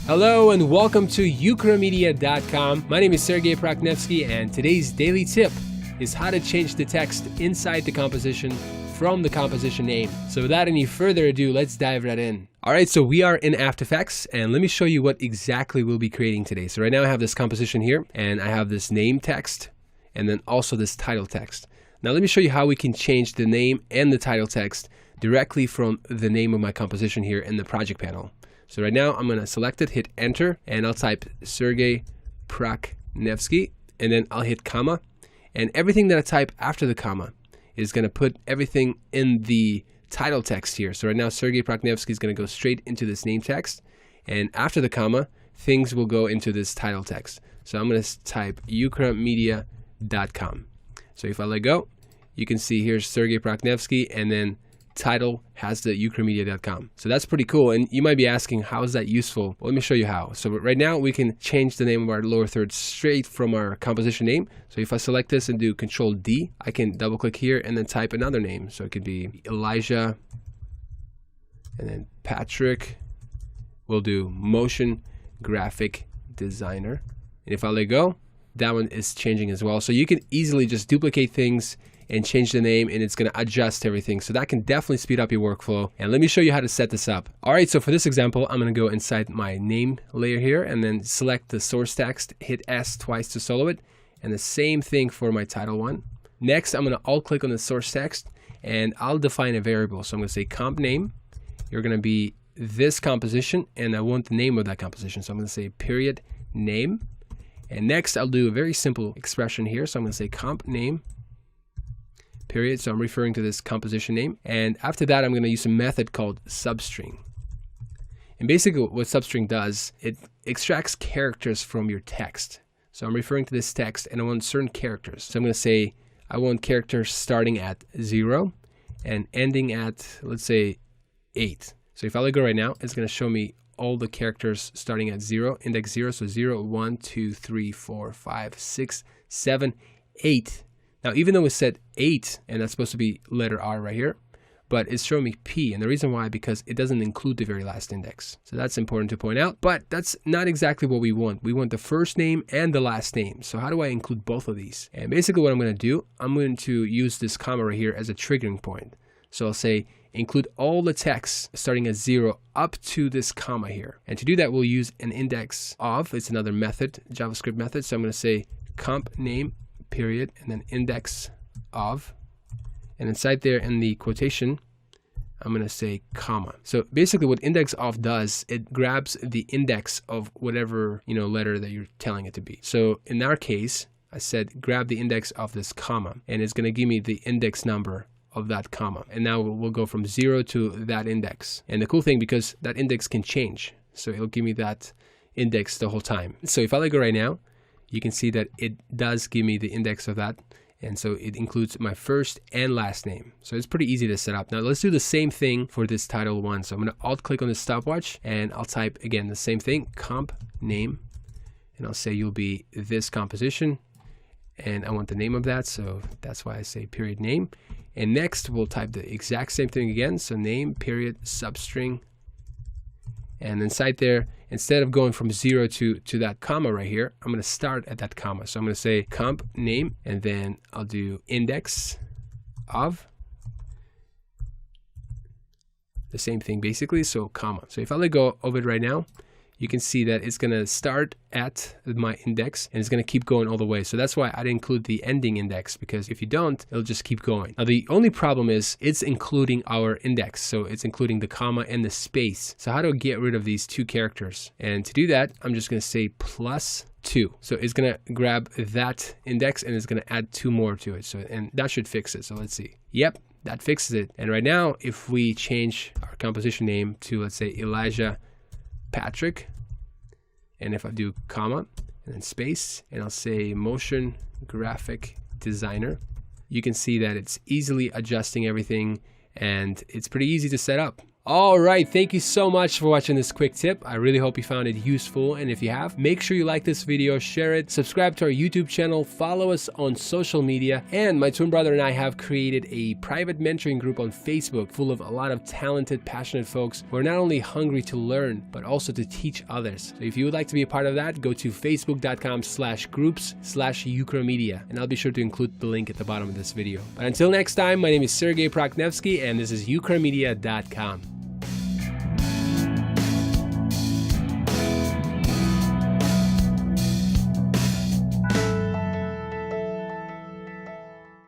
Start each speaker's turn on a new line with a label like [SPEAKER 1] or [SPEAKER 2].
[SPEAKER 1] Hello and welcome to ukramedia.com. My name is Sergey Prakhnevsky and today's daily tip is how to change the text inside the composition from the composition name. So without any further ado, let's dive right in. Alright, so we are in After Effects and let me show you what exactly we'll be creating today. So right now I have this composition here and I have this name text and then also this title text. Now let me show you how we can change the name and the title text directly from the name of my composition here in the project panel. So right now I'm going to select it, hit enter, and I'll type Sergey Prakhnevsky, and then I'll hit comma, and everything that I type after the comma is going to put everything in the title text here. So right now Sergey Prakhnevsky is going to go straight into this name text, and after the comma, things will go into this title text. So I'm going to type ukramedia.com. So if I let go, you can see here's Sergey Prakhnevsky, and then title has the ukramedia.com. So that's pretty cool. And you might be asking, how is that useful? Well, let me show you how. So right now we can change the name of our lower third straight from our composition name. So if I select this and do Control D, I can double click here and then type another name. So it could be Elijah and then Patrick. We'll do motion graphic designer. And if I let go, that one is changing as well. So you can easily just duplicate things and change the name, and it's going to adjust everything. So that can definitely speed up your workflow. And let me show you how to set this up. All right, so for this example, I'm going to go inside my name layer here and then select the source text, hit S twice to solo it, and the same thing for my title one. Next, I'm going to alt click on the source text and I'll define a variable. So I'm going to say comp name. You're going to be this composition, and I want the name of that composition. So I'm going to say period name. And next, I'll do a very simple expression here. So I'm going to say comp name period. So I'm referring to this composition name. And after that, I'm going to use a method called substring. And basically what substring does, it extracts characters from your text. So I'm referring to this text and I want certain characters. So I'm going to say, I want characters starting at 0 and ending at, let's say, 8. So if I let go right now, it's going to show me all the characters starting at 0, index 0. So 0, 1, 2, 3, 4, 5, 6, 7, 8. Now, even though it said 8, and that's supposed to be letter R right here, but it's showing me P. And the reason why, because it doesn't include the very last index. So that's important to point out, but that's not exactly what we want. We want the first name and the last name. So how do I include both of these? And basically what I'm going to do, I'm going to use this comma right here as a triggering point. So I'll say, include all the text starting at 0 up to this comma here. And to do that, we'll use an index of, it's another method, JavaScript method. So I'm going to say comp name period and then index of, and inside there in the quotation I'm going to say comma. So basically what index of does, it grabs the index of whatever letter that you're telling it to be. So in our case I said grab the index of this comma, and it's going to give me the index number of that comma, and now we'll go from 0 to that index. And the cool thing, because that index can change, so it'll give me that index the whole time. So if I let go right now, you can see that it does give me the index of that. And so it includes my first and last name. So it's pretty easy to set up. Now let's do the same thing for this title one. So I'm going to alt click on the stopwatch and I'll type again the same thing, comp name. And I'll say you'll be this composition. And I want the name of that. So that's why I say period name. And next we'll type the exact same thing again. So name period substring. And inside there, instead of going from 0 to that comma right here, I'm going to start at that comma. So I'm going to say comp name, and then I'll do index of. The same thing basically, so comma. So if I let go of it right now, you can see that it's going to start at my index and it's going to keep going all the way. So that's why I didn't include the ending index, because if you don't, it'll just keep going. Now the only problem is it's including our index. So it's including the comma and the space. So how do I get rid of these two characters? And to do that, I'm just going to say +2. So it's going to grab that index and it's going to add 2 more to it. So, and that should fix it. So let's see. Yep, that fixes it. And right now, if we change our composition name to, let's say, Elijah Patrick, and if I do comma and then space and I'll say motion graphic designer, you can see that it's easily adjusting everything and it's pretty easy to set up. All right, thank you so much for watching this quick tip. I really hope you found it useful, and if you have, make sure you like this video, share it, subscribe to our YouTube channel, follow us on social media, and my twin brother and I have created a private mentoring group on Facebook full of a lot of talented, passionate folks who are not only hungry to learn, but also to teach others. So if you would like to be a part of that, go to facebook.com/groups/Ukramedia, and I'll be sure to include the link at the bottom of this video. But until next time, my name is Sergey Praknevsky, and this is Ukramedia.com.